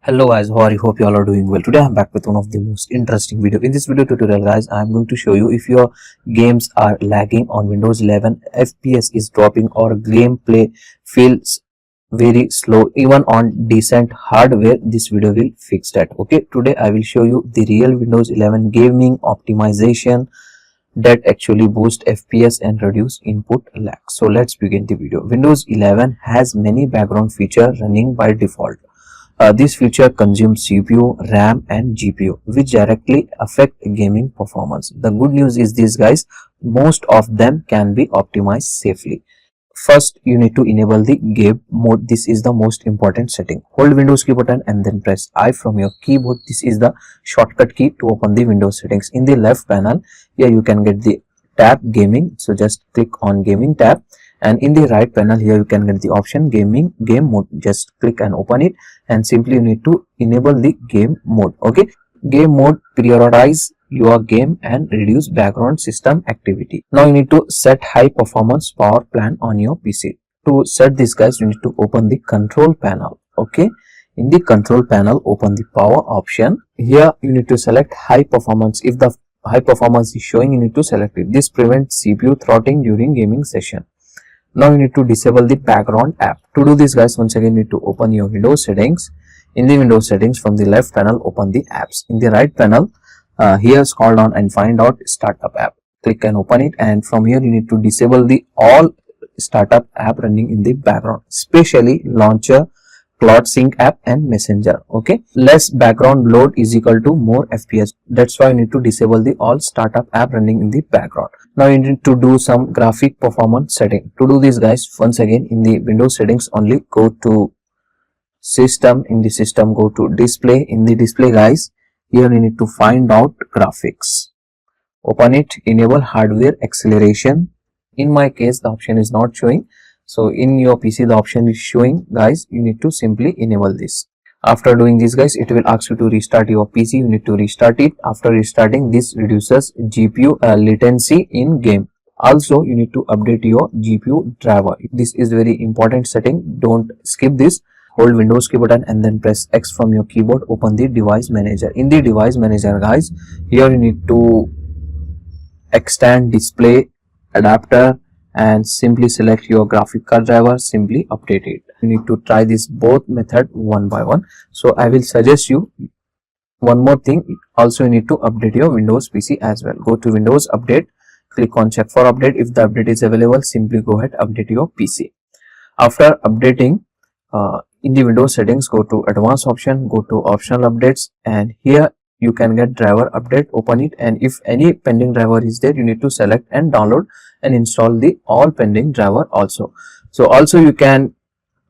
Hello guys, how are you? Hope you all are doing well. Today I'm back with one of the most interesting video. In this video tutorial guys, I'm going to show you if your games are lagging on Windows 11, FPS is dropping or gameplay feels very slow even on decent hardware. This video will fix that. Okay, today I will show you the real Windows 11 gaming optimization that actually boost FPS and reduce input lag. So let's begin the video. Windows 11 has many background features running by default. This feature consumes CPU, RAM and GPU, which directly affect gaming performance. The good news is this guys, most of them can be optimized safely. First, you need to enable the game mode. This is the most important setting. Hold Windows key button and then press I from your keyboard. This is the shortcut key to open the Windows settings. In the left panel, here you can get the tab gaming. So just click on gaming tab. And in the right panel here you can get the option game mode. Just click and open it, and simply you need to enable the game mode. Okay, game mode prioritize your game and reduce background system activity. Now you need to set high performance power plan on your PC. To set this guys, you need to open the control panel. Okay, in the control panel open the power option. Here you need to select high performance. If the high performance is showing, you need to select it. This prevents CPU throttling during gaming session. Now you need to disable the background app. To do this guys, once again you need to open your Windows settings. In the Windows settings, from the left panel open the apps. In the right panel, here scroll down and find out startup app. Click and open it, and from here you need to disable the all startup app running in the background, especially launcher, cloud sync app and messenger. Okay, less background load is equal to more FPS. That's why you need to disable the all startup app running in the background. Now you need to do some graphic performance setting. To do this guys, once again in the Windows settings only, go to system. In the system go to display. In the display guys, here you need to find out graphics. Open it, enable hardware acceleration. In my case the option is not showing, so in your PC the option is showing guys. You need to simply enable this. After doing this guys, it will ask you to restart your PC. You need to restart it. After restarting, this reduces GPU latency in game. Also you need to update your GPU driver. This is very important setting, don't skip this. Hold Windows key button and then press X from your keyboard. Open the device manager. In the device manager guys, here you need to extend display adapter and simply select your graphic card driver. Simply update it. You need to try this both method one by one. So I will suggest you one more thing. Also you need to update your Windows PC as well. Go to Windows update, click on check for update. If the update is available, simply go ahead update your PC. After updating, in the Windows settings, go to advanced option, go to optional updates, and here you can get driver update. Open it, and if any pending driver is there, you need to select and download and install the all pending driver also. So also you can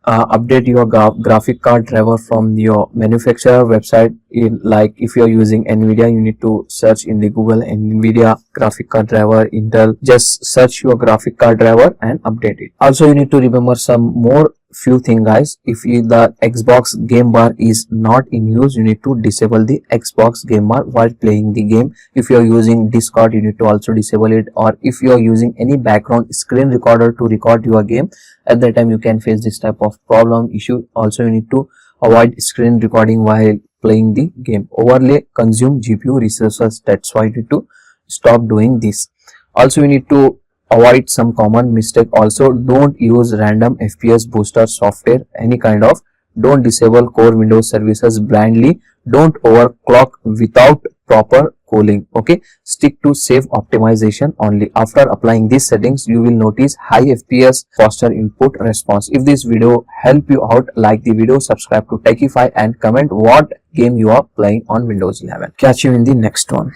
update your graphic card driver from your manufacturer website. In like if you are using Nvidia, you need to search in the Google Nvidia graphic card driver, Intel. Just search your graphic card driver and update it. Also you need to remember some more few things guys. If the Xbox game bar is not in use, you need to disable the Xbox game bar while playing the game. If you are using Discord, you need to also disable it. Or if you are using any background screen recorder to record your game, at that time you can face this type of problem issue. Also you need to avoid screen recording while playing the game. Overlay consume GPU resources. That's why you need to stop doing this. Also you need to avoid some common mistake. Also don't use random FPS booster software, any kind of. Don't disable core Windows services blindly. Don't overclock without proper cooling. Okay, stick to safe optimization only. After applying these settings, you will notice high FPS, faster input response. If this video helped you out, like the video, subscribe to TECHiFY and comment what game you are playing on Windows 11. Catch you in the next one.